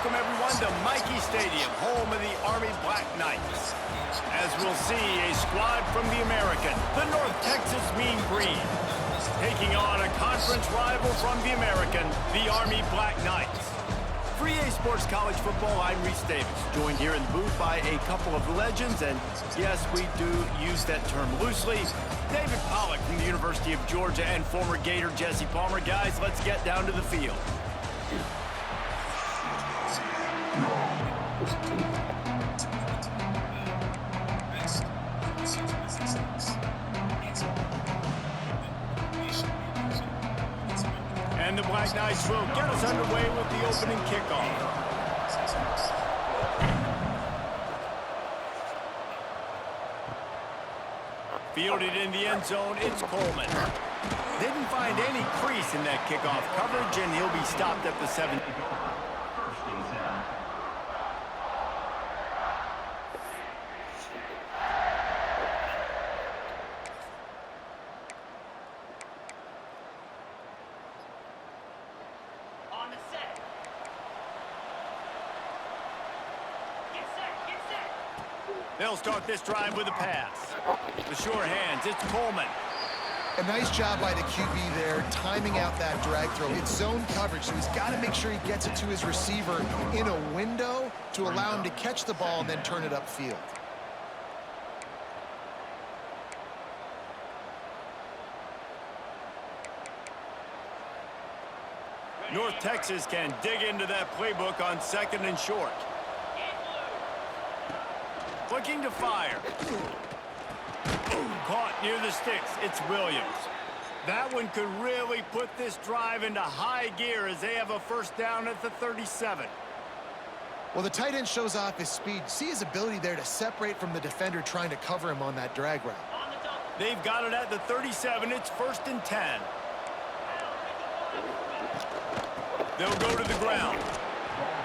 welcome everyone to Michie Stadium, home of the Army Black Knights. As we'll see, a squad from the American, the North Texas Mean Green, taking on a conference rival from the American, the Army Black Knights. For EA Sports College Football, I'm Reese Davis, joined here in the booth by a couple of legends, and yes, we do use that term loosely. David Pollack from the University of Georgia and former Gator Jesse Palmer. Guys, let's get down to the field. And the Black Knights will get us underway with the opening kickoff. Fielded in the end zone, it's Coleman. Didn't find any crease in that kickoff coverage, and he'll be stopped at the 7. They'll start this drive with a pass. The sure hands, it's Coleman. A nice job by the QB there, timing out that drag throw. It's zone coverage, so he's got to make sure he gets it to his receiver in a window to allow him to catch the ball and then turn it upfield. North Texas can dig into that playbook on 2nd and short. Looking to fire. Caught near the sticks. It's Williams. That one could really put this drive into high gear as they have a first down at the 37. Well, the tight end shows off his speed. See his ability there to separate from the defender trying to cover him on that drag route. They've got it at the 37. It's 1st and 10. They'll go to the ground.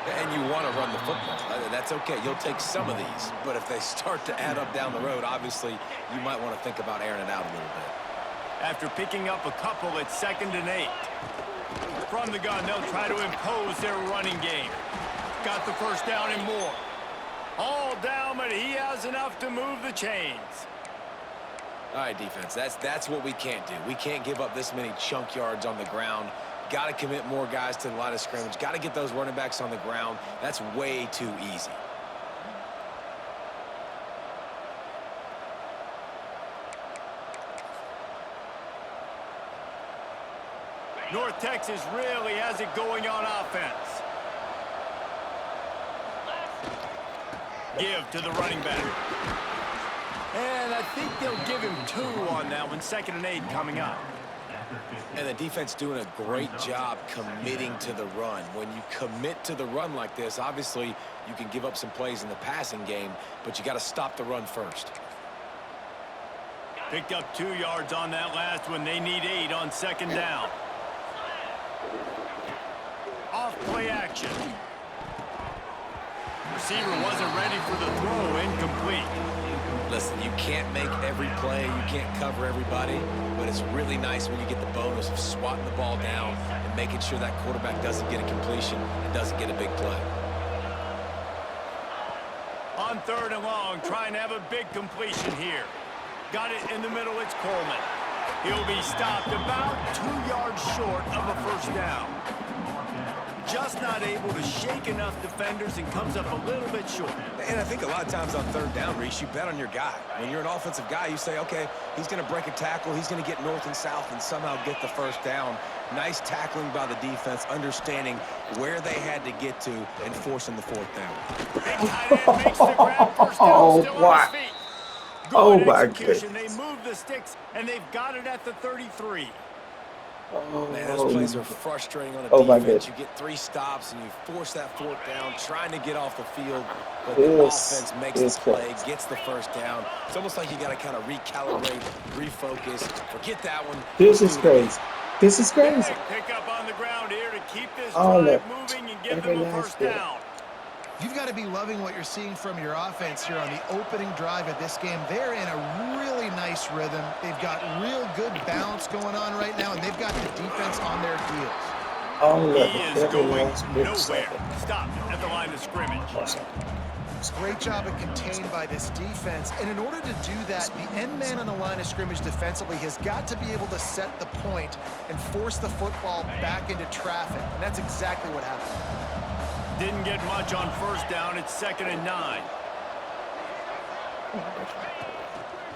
And you want to run the football. That's okay. You'll take some of these. But if they start to add up down the road, obviously, you might want to think about airing it out a little bit. After picking up a couple, it's 2nd and 8. From the gun, they'll try to impose their running game. Got the first down and more. All down, but he has enough to move the chains. All right, defense, that's what we can't do. We can't give up this many chunk yards on the ground. Got to commit more guys to the line of scrimmage. Got to get those running backs on the ground. That's way too easy. North Texas really has it going on offense. Give to the running back. And I think they'll give him 2 on that one. 2nd and 8 coming up. And the defense doing a great job committing to the run. When you commit to the run like this, obviously you can give up some plays in the passing game, but you got to stop the run first. Picked up 2 yards on that last one. They need 8 on 2nd down. Off play action. Receiver wasn't ready for the throw. Incomplete. Listen, you can't make every play, you can't cover everybody, but it's really nice when you get the bonus of swatting the ball down and making sure that quarterback doesn't get a completion and doesn't get a big play. On 3rd and long, trying to have a big completion here. Got it in the middle, it's Coleman. He'll be stopped about 2 yards short of a first down. Just not able to shake enough defenders and comes up a little bit short. And I think a lot of times on 3rd down, Reese, you bet on your guy. When you're an offensive guy, you say, okay, he's going to break a tackle, he's going to get north and south and somehow get the first down. Nice tackling by the defense, understanding where they had to get to and forcing the 4th down. Makes the grab, first down, still on his feet. Good execution. They move the sticks, and they've got it at the 33. Man, those plays are frustrating on a defense. You get 3 stops and you force that 4th down, trying to get off the field, but the offense makes the play, gets the first down. It's almost like you got to kind of recalibrate, refocus, forget that one. This is crazy. This is crazy. Pick up on the ground here to keep this drive moving and give them a first down. You've got to be loving what you're seeing from your offense here on the opening drive of this game. They're in a really nice rhythm. They've got real good balance going on right now, and they've got the defense on their heels. Oh, He look, is very going nice big nowhere. second. Stopped at the line of scrimmage. Awesome. Great job of contained by this defense. And in order to do that, the end man on the line of scrimmage defensively has got to be able to set the point and force the football back into traffic. And that's exactly what happened. Didn't get much on first down. It's 2nd and 9.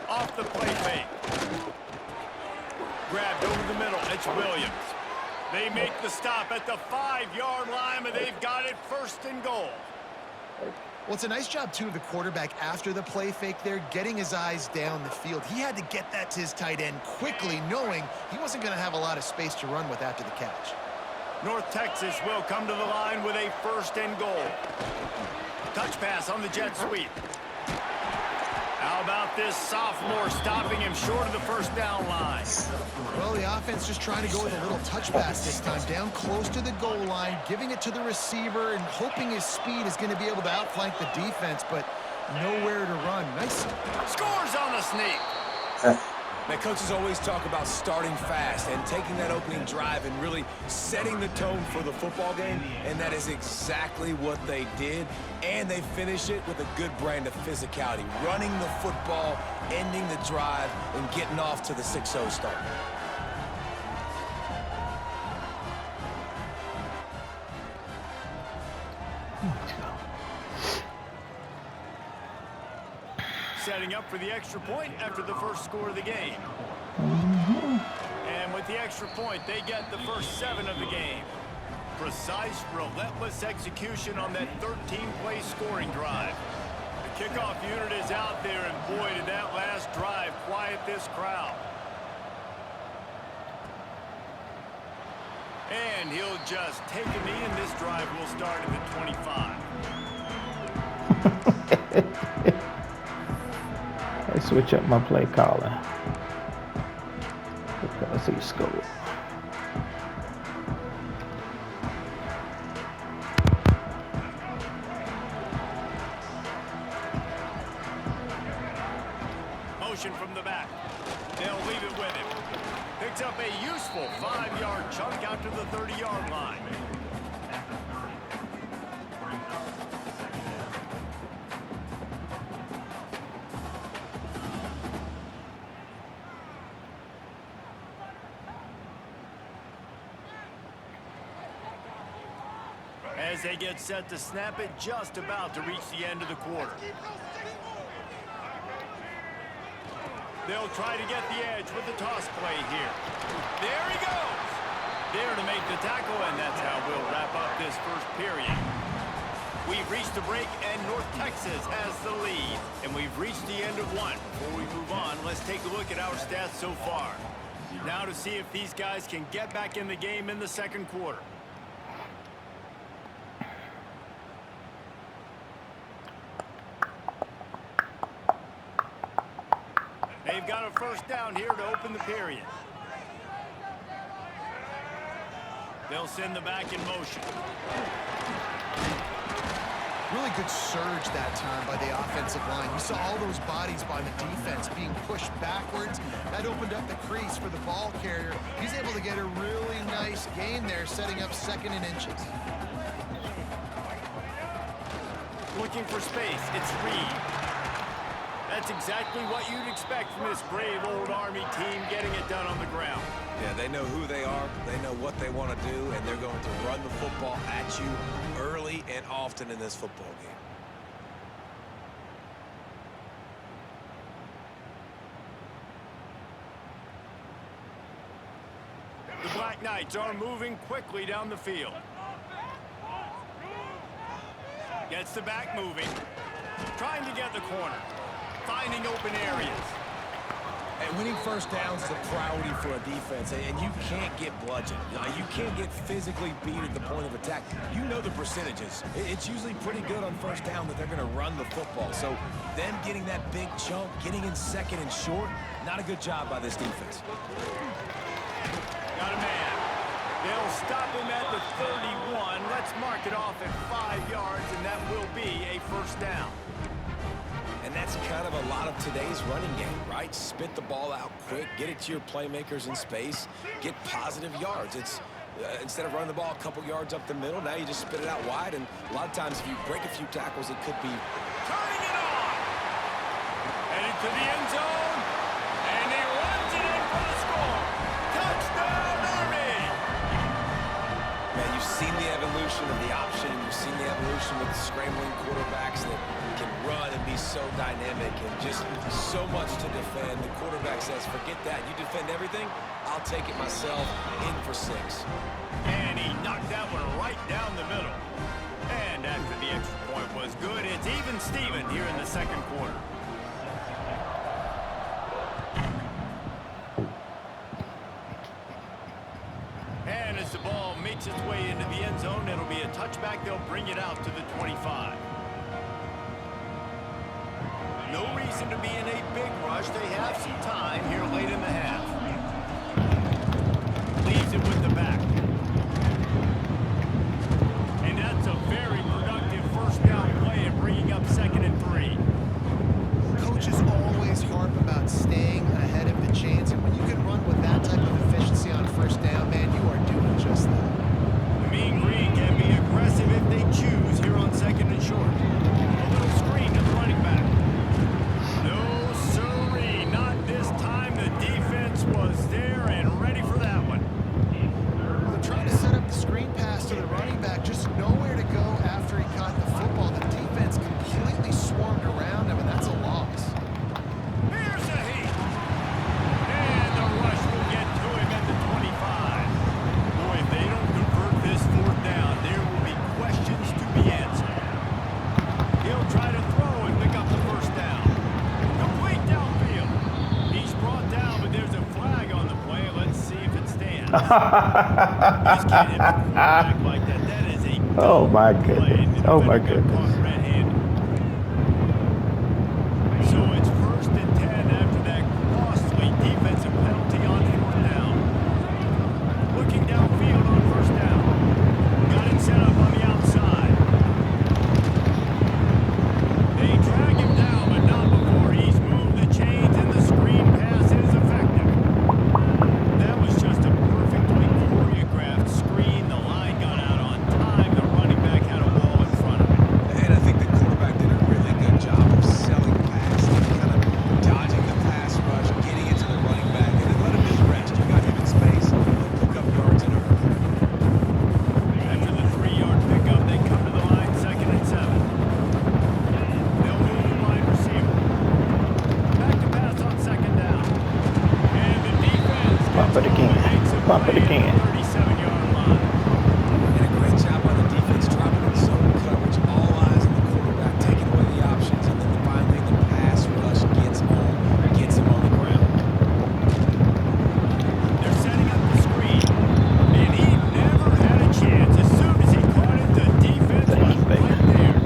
Off the play fake. Grabbed over the middle. It's Williams. They make the stop at the 5-yard line, and they've got it 1st and goal. Well, it's a nice job, too, of the quarterback after the play fake there, getting his eyes down the field. He had to get that to his tight end quickly, knowing he wasn't going to have a lot of space to run with after the catch. North Texas will come to the line with a 1st and goal. Touch pass on the jet sweep. How about this sophomore stopping him short of the 1st down line? Well, the offense just trying to go with a little touch pass this time, down close to the goal line, giving it to the receiver and hoping his speed is going to be able to outflank the defense, but nowhere to run. Nice. Scores on the sneak. Now, coaches always talk about starting fast and taking that opening drive and really setting the tone for the football game, and that is exactly what they did, and they finish it with a good brand of physicality, running the football, ending the drive, and getting off to the 6-0 start. Setting up for the extra point after the first score of the game. And with the extra point, they get the first 7 of the game. Precise, relentless execution on that 13-play scoring drive. The kickoff unit is out there, and boy, did that last drive quiet this crowd. And he'll just take a knee, and this drive will start at the 25. I switch up my play calling because he scored. Motion from the back. They'll leave it with him. Picks up a useful 5-yard chunk out to the 30-yard line. As they get set to snap it, just about to reach the end of the quarter. They'll try to get the edge with the toss play here. There he goes. There to make the tackle, and that's how we'll wrap up this first period. We've reached the break, and North Texas has the lead. And we've reached the end of one. Before we move on, let's take a look at our stats so far. Now to see if these guys can get back in the game in the second quarter. They've got a first down here to open the period. They'll send the back in motion. Really good surge that time by the offensive line. You saw all those bodies by the defense being pushed backwards. That opened up the crease for the ball carrier. He's able to get a really nice gain there, setting up 2nd and inches. Looking for space. It's Reed. That's exactly what you'd expect from this brave old Army team, getting it done on the ground. Yeah, they know who they are, they know what they want to do, and they're going to run the football at you early and often in this football game. The Black Knights are moving quickly down the field. Gets the back moving. Trying to get the corner. Finding open areas. And winning first downs is a priority for a defense, and you can't get bludgeoned. You can't get physically beat at the point of attack. You know the percentages. It's usually pretty good on first down that they're going to run the football. So them getting that big chunk, getting in 2nd and short, not a good job by this defense. Got a man. They'll stop him at the 31. Let's mark it off at 5 yards, and that will be a first down. And that's kind of a lot of today's running game, right? Spit the ball out quick, get it to your playmakers in space, get positive yards. It's Instead of running the ball a couple yards up the middle, now you just spit it out wide. And a lot of times, if you break a few tackles, it could be Turning it on. Headed to the end zone. And he runs it in for the score. Touchdown, Army. Man, you've seen the evolution of the option. You've seen the evolution with the scrambling quarterbacks that can run and be so dynamic and just so much to defend. The quarterback says, forget that. You defend everything, I'll take it myself. In for 6. And he knocked that one right down the middle. And after the extra point was good, it's even Steven here in the second quarter. And as the ball makes its way into the end zone, it'll be a touchback. They'll bring it out to the 25. No reason to be in a big rush. They have some time here late in the half. Leaves it with the back. And that's a very productive first down play and bringing up 2nd and 3. Coaches always harp about staying ahead of the chains, and when you can run with that type of efficiency on first down, man, you are doing just that. The Mean Green can be aggressive if they choose here on 2nd and short. A little screen to the running back. No, sirree, not this time. The defense was there and ready for that one. They're trying to set up the screen pass to the running back, just nowhere to go after he caught the football. The defense completely swarmed around him, and that's a loss. Here's a heat. And the rush will get to him at the 25. Boy, if they don't convert this 4th down, there will be questions to be answered. He'll try to throw and pick up the first down. Complete downfield. He's brought down, but there's a flag on the play. Let's see if it stands. He's can't hit the quarterback like that. That is a Oh my dumb play. goodness. The Oh my defender got goodness. caught red-handed. So it's 1st and 10 after that costly defensive penalty on 4th down. Looking downfield on 1st down. Got it set up on the outside. They drag him down, but not before he's moved the chains and the screen pass is effective. That was just a perfectly choreographed screen. The line got out on time. The running back had a wall in front of him. And I think the quarterback did a really good job of selling past, kind of dodging the pass rush, getting it to the running back, and then let him do the rest. You got him in space, pick up yards in a hurry. After the 3-yard pickup, they come to the line, 2nd and 7. They'll move the wide receiver. Back to pass on 2nd down. And the defense Bump it again. makes a Bump it play at again. the 37-yard line. And a great job by the defense dropping in zone coverage. All eyes on the quarterback, taking away the options, and then finally the pass rush gets him on the ground. They're setting up the screen. And he never had a chance. As soon as he caught it, the defense Thank was you, baby. right there.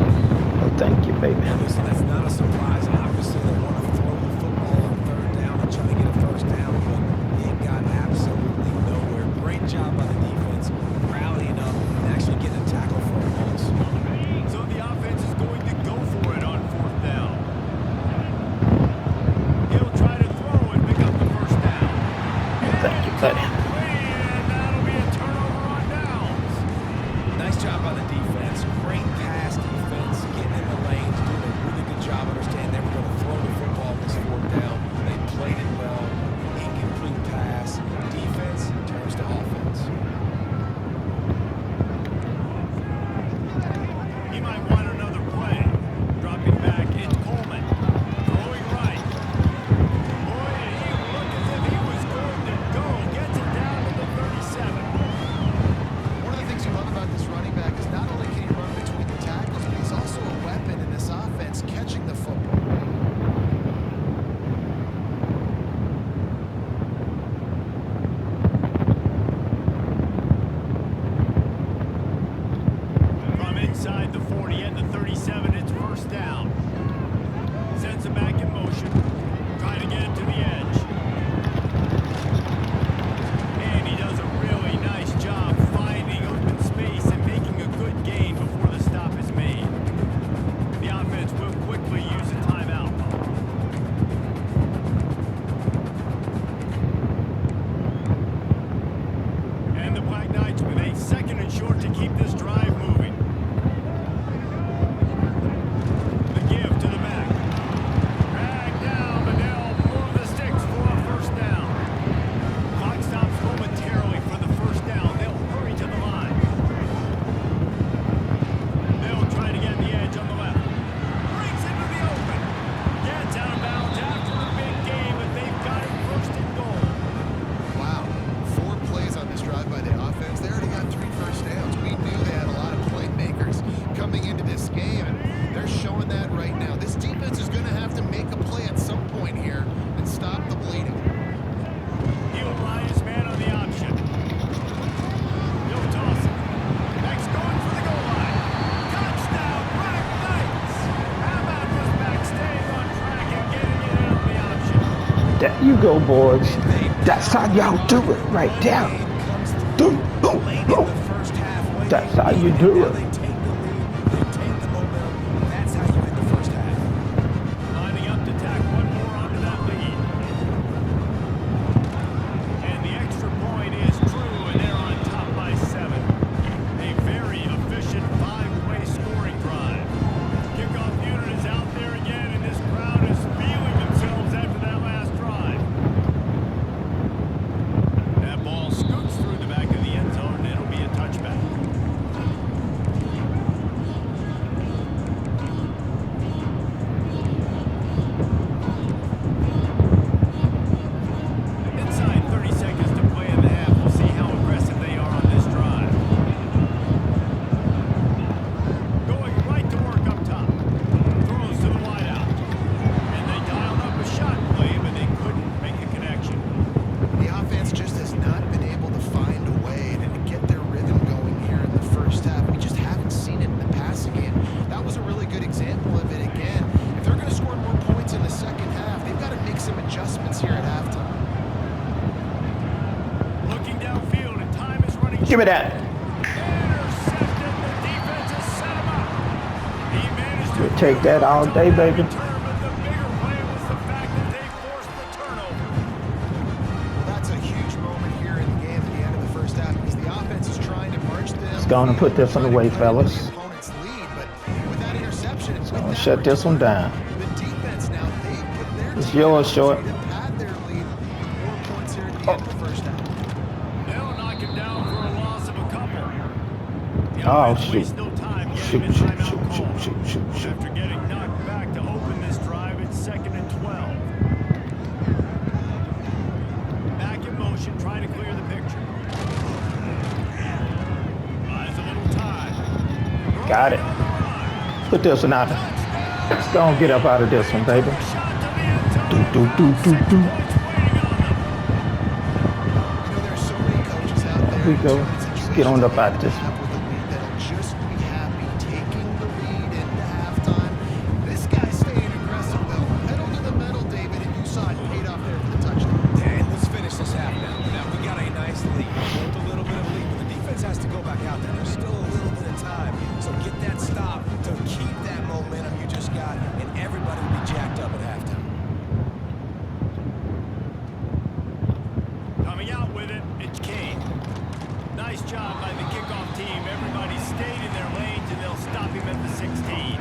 Oh, thank you, baby. And listen, that's not a surprise. Obviously, they want to throw the football on 3rd down and try to get a first down, but it got absolutely nowhere. Great job by the defense, rallying up and actually getting a tackle for a loss. So the offense is going to go for it on 4th down. He'll try to throw and pick up the first down. Thank you, buddy. And that'll be a turnover on downs. Nice job by the defense. Great pass defense, getting in the lanes, doing a really good job understanding they were going to throw the football this 4th down. They played it well. Incomplete pass. Defense turns to offense. He might want another play. Dropping back, it's Coleman. Throwing right. Boy, he looked as if he was going to go. Gets it down to the 37. One of the things you love about this running back is not only can he run between the tackles, but he's also a weapon in this offense, catching the football. From inside the 40 at the 37, it's 1st down. Sends it back in motion. Trying to get it to the edge. And he does a really nice job finding open space and making a good gain before the stop is made. The offense will quickly use a timeout. And the Black Knights You go, boys. That's how y'all do it right there. Boom, boom, boom. That's how you do it. Lining up to tack one more onto that lead. And the extra point is true, and they're on top by 7. A very efficient 5-way scoring drive. Kickoff unit is out there again, and this crowd is feeling themselves after that last drive. That ball scoots through the back of the end zone, and it'll be a touchback. Inside 30 seconds to play in the half. We'll see how aggressive they are on this drive. Going right to work up top. Throws to the wideout. And they dialed up a shot play, but they couldn't make a connection. The offense just has not been able to find a way to get their rhythm going here in the first half. We just haven't seen it in the passing game. That was a really good example of it again. If they're going to score more points in the second half, they've got to make some adjustments here at halftime. Looking downfield, and time is running Give me short. that. Intercepted. The defense has set him up. He managed to We'll take that all day, baby. return, but the bigger play was the fact that they forced the turnover. Well, that's a huge moment here in the game at the end of the first half because the offense is trying to march them. Let's go on and put this one away, fellas. The opponent's lead, but with that interception, with gonna that shut this one down. the defense now, they put their It's team yours, on Short. to pad their lead with more points here at the end of the first half. They'll knock him down for a loss of a couple. The Oh, offense shoot. wastes no time getting Shoot, a shoot, timeout shoot, call. shoot, shoot, shoot, shoot. After getting knocked back to open this drive, it's 2nd and 12. Back in motion, trying to clear the picture. Buys a little time. Got it. Put this one out. Let's go and get up out of this one, baby. Shot to the end zone. Do, do, do, do, do. Points waiting on them. You know, there's so many coaches out there. we go. in Let's get on up out of this situations with a lead that'll just be happy taking the lead into halftime. This guy's staying aggressive, though. Pedal to the metal, David, and you saw it paid off there for the touchdown. Dan, let's finish this half now. Now, we got a nice lead. Hold a little bit of lead, but the defense has to go back out there. There's still a little bit of time. So get that stop to keep that momentum you just got, and everybody will be jacked up at halftime. Coming out with it, it's Kane. Nice job by the kickoff team. Everybody stayed in their lanes, and they'll stop him at the 16.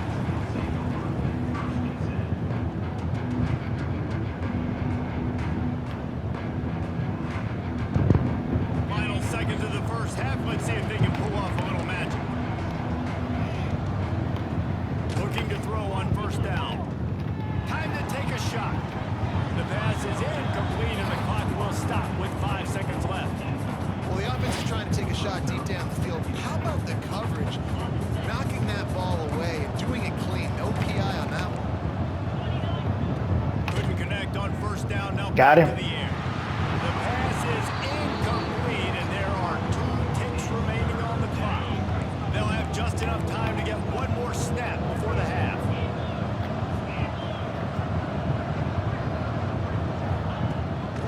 Final seconds of the first half. Let's see if they can pull off a little magic. Looking to throw on first down. Time to take a shot. The pass is incomplete, and the clock will stop with 5 seconds left. Well, the offense is trying to take a shot deep down the field. How about the coverage? Knocking that ball away and doing it clean. No PI on that one. Couldn't connect on first down. Now Got back him. to the air. The pass is incomplete, and there are 2 ticks remaining on the clock. They'll have just enough time to get one more snap before the half.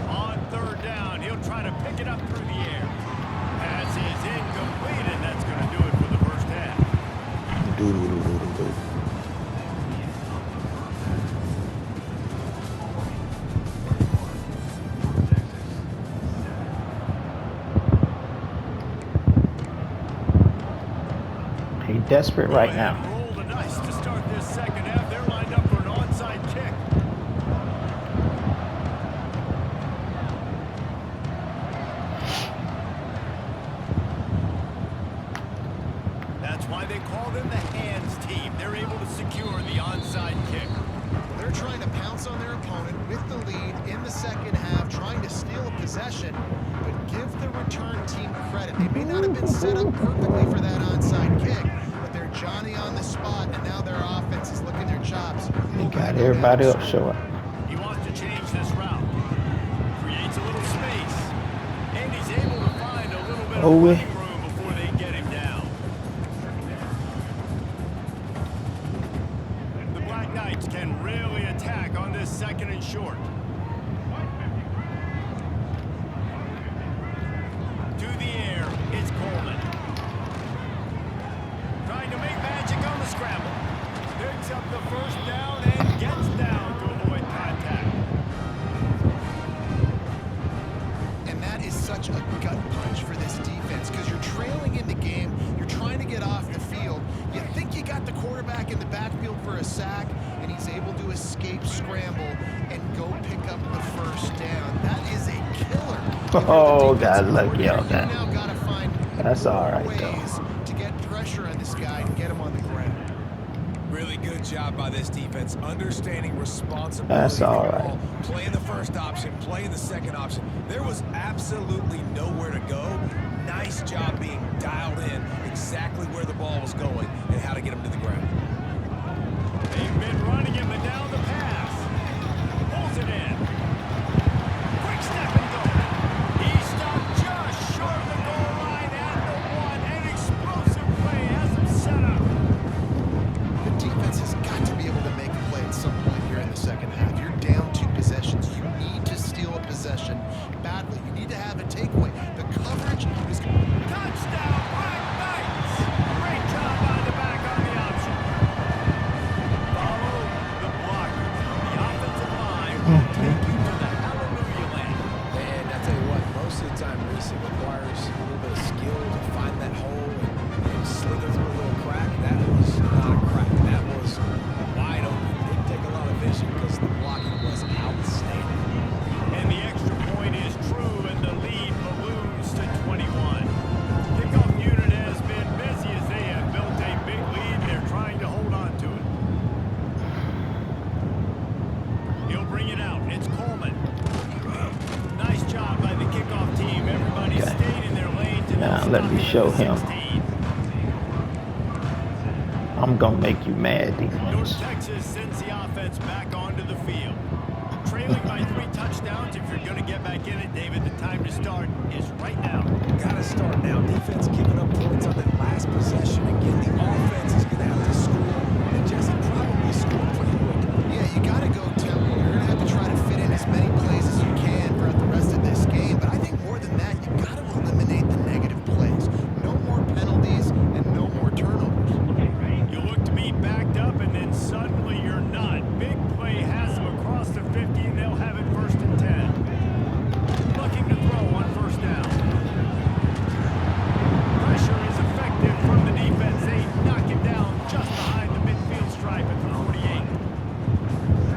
On third down, he'll try to pick it up through the air. Pass is incomplete, and that's going to do it for the first half. Do, do, do, do, do, do. He desperate right now. Rolled a dice to start this second half. They're lined up for an onside kick. That's why they call them the hands team. They're able to secure the onside kick. They're trying to pounce on their opponent with the lead in the second half, trying to steal a possession, but give the return team credit. They may not have been set up perfectly for that onside kick, but they're Johnny on the spot, and now their offense is licking their chops. He got everybody up short. He wants to change this route. Creates a little space. And he's able to find a little bit of Oh, running room before they get him down. The Black Knights can really attack on this 2nd and short. up the first down and gets down to avoid contact. And that is such a gut punch for this defense because you're trailing in the game. You're trying to get off the field. You think you got the quarterback in the backfield for a sack, and he's able to escape scramble and go pick up the first down. That is a killer. Oh, God, lucky on that. You now got to find That's all right, ways though. to get pressure on this guy and get him on the ground. Really good job by this defense, understanding responsibility. That's all right. Ball, playing the first option, playing the second option. There was absolutely nowhere to go. Nice job being dialed in exactly where the ball was going and how to get him to the ground. They've been running him down the pass. Pulls it in. Quick step and go. He stopped just short of the goal line at the one. An explosive play has him set up. The defense has got to be able to make a play at some point here in the second half. You're down 2 possessions. You need to steal a possession badly. You need to have a takeaway. The coverage is... Touchdown, Black Knights. Great job by the back on the option. Follow the block. The offensive line will take you to the hallelujah land. And I tell you what, most of the time, Reese, it requires a little bit of skill to find that hole and slither through a little crack. That was not a crack. That was wide open. Didn't take a lot of vision because the blocking was outstanding. And the extra point is true, and the lead balloons to 21. Kickoff unit has been busy as they have built a big lead. They're trying to hold on to it. He'll bring it out. It's Coleman. Nice job by the kickoff team. Everybody Okay. stayed in their lanes. And Now, they'll let stop me at show the him. 16. I'm going to make you mad, North defense. Texas sends the offense back onto the field. Trailing by 3 touchdowns. If you're going to get back in it, David, the time to start is right now. Got to start now. Defense giving up points on that last possession. Again, the offense is going to have to score. And Jesse probably scored pretty quick. Yeah, you got to go tempo. You're going to have to try to fit in as many plays as you can throughout the rest of this game. But I think more than that, you got to eliminate the negative plays. No more penalties and no more turnovers. You look to be backed up, and then suddenly you're not. Big play has them across the 50, and they'll have it 1st and 10. Looking to throw on 1st down. Pressure is effective from the defense. They knock it down just behind the midfield stripe at the 48.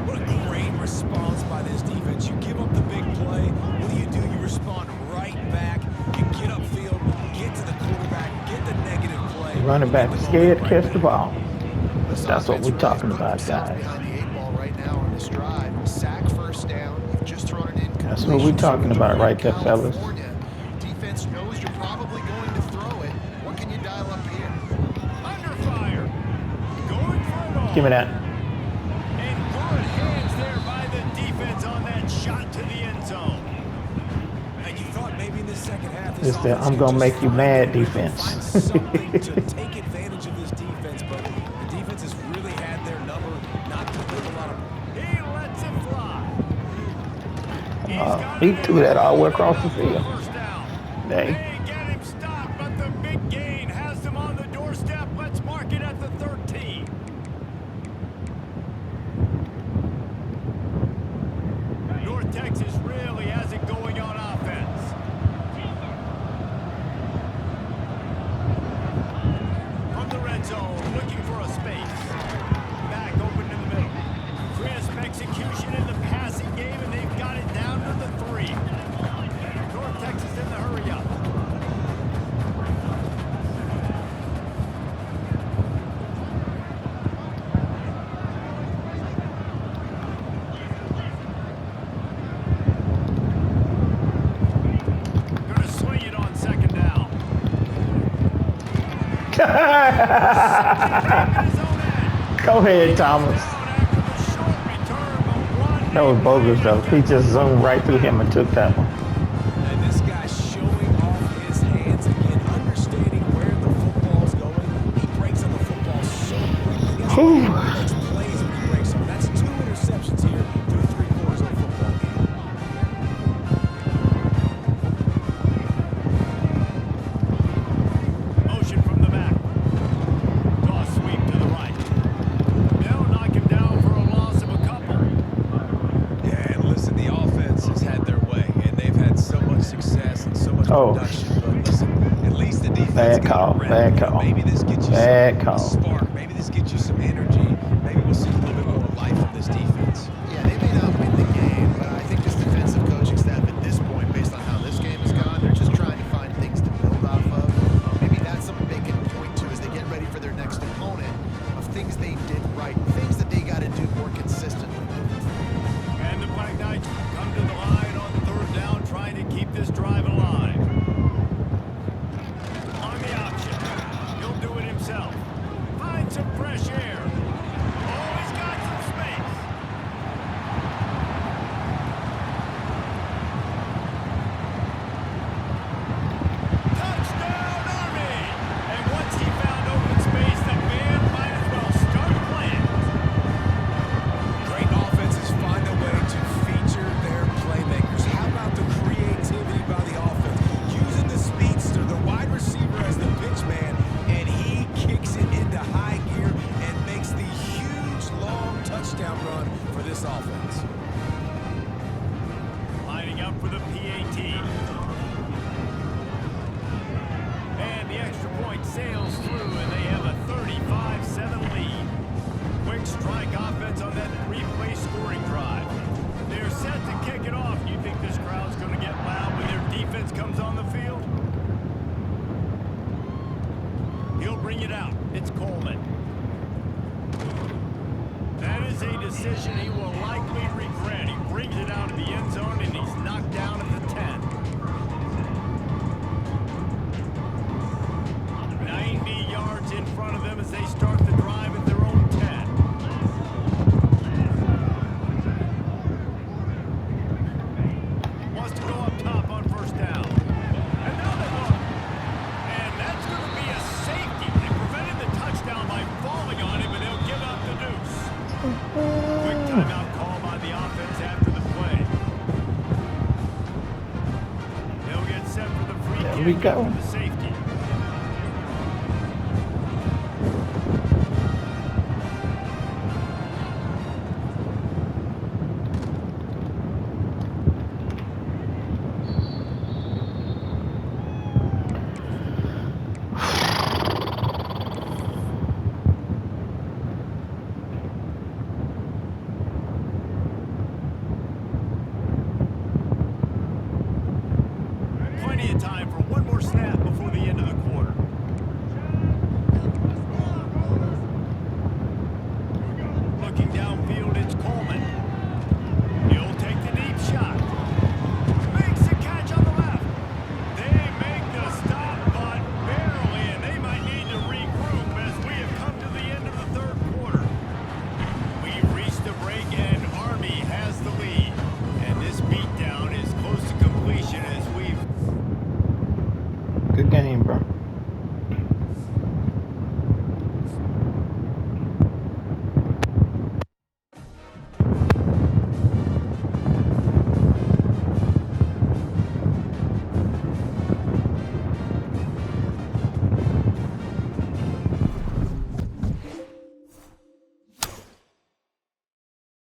What a great response by this defense. You give up the big play. What do? You respond right back. You get upfield, get to the quarterback, get the negative play. Running back is scared to catch the ball. This That's what offense we're talking really about, put themselves guys. behind the 8 ball right now on this drive. Sack 1st down. You've just thrown it in. That's what we're talking about right there, fellas. Defense knows you're probably going to throw it. What can you dial up here? Under fire. Going for it all. Give me that. And good hands there by the defense on that shot to the end zone. And you thought maybe in the second half, It's the I'm gonna make you mad defense. Find something to take advantage of this defense, but the defense has really had their number, not to put a lot of. He lets it fly. He threw that all the way across the field. First down. Dang. They get him stopped, but the big gain has them on the doorstep. Let's mark it at the 13. North Texas really has it going on offense. From the red zone, looking for a space. Back open in the middle. Crisp execution in the passing game, and they've got it down to the 3. North Texas in the hurry up. Gonna swing it on 2nd down. Go ahead, Thomas. That was bogus, though. He just zoomed right through him and took that one. And this guy's showing off his hands again, understanding where the football's going. He breaks on the football so quickly. He makes plays when he breaks on. That's 2 interceptions here through 3 quarters of the football game. Motion from the back. Toss sweep to the right. No, Oh, production, but listen, at least the defense bad got call, a rep. bad You know, call, maybe this gets you bad some call. spark. Maybe this gets you some energy. Maybe we'll see a little bit more life from this defense. Yeah, they may not win the game, but I think this defensive coaching staff at this point, based on how this game has gone, they're just trying to find things to build off of. Maybe that's something they can point to as they get ready for their next opponent of things they did right, things that they got to do more consistently. And the Black Knights come to the line on third down, trying to keep this drive alive. On the option, he'll do it himself. Find some fresh air. Oh, he's got some space. Touchdown, Army! And once he found open space, the band might as well start playing. Great offenses find a way to feature their playmakers. How about the creativity by the offense? Using the speedster, the wide receiver as the pitch man, and he kicks it into high gear and makes the huge, long touchdown run for this offense. Lining up for the PAT. And the extra point sails through, and they have a 35-7 lead. Quick strike offense on that three-play scoring drive. They're set to kick it off. You think this crowd's going to get loud when their defense comes on the field? He'll bring it out. It's Coleman. That is a decision he will likely regret. He brings it out of the end zone, and he's knocked down at the 10. 90 yards in front of them as they start the drive at their own 10. Wants to go up top on first down. And now they look. And that's going to be a safety. They prevented the touchdown by falling on him, and they'll give up the deuce. Quick timeout call by the offense after the play. They'll get set for the free kick. There we go. after the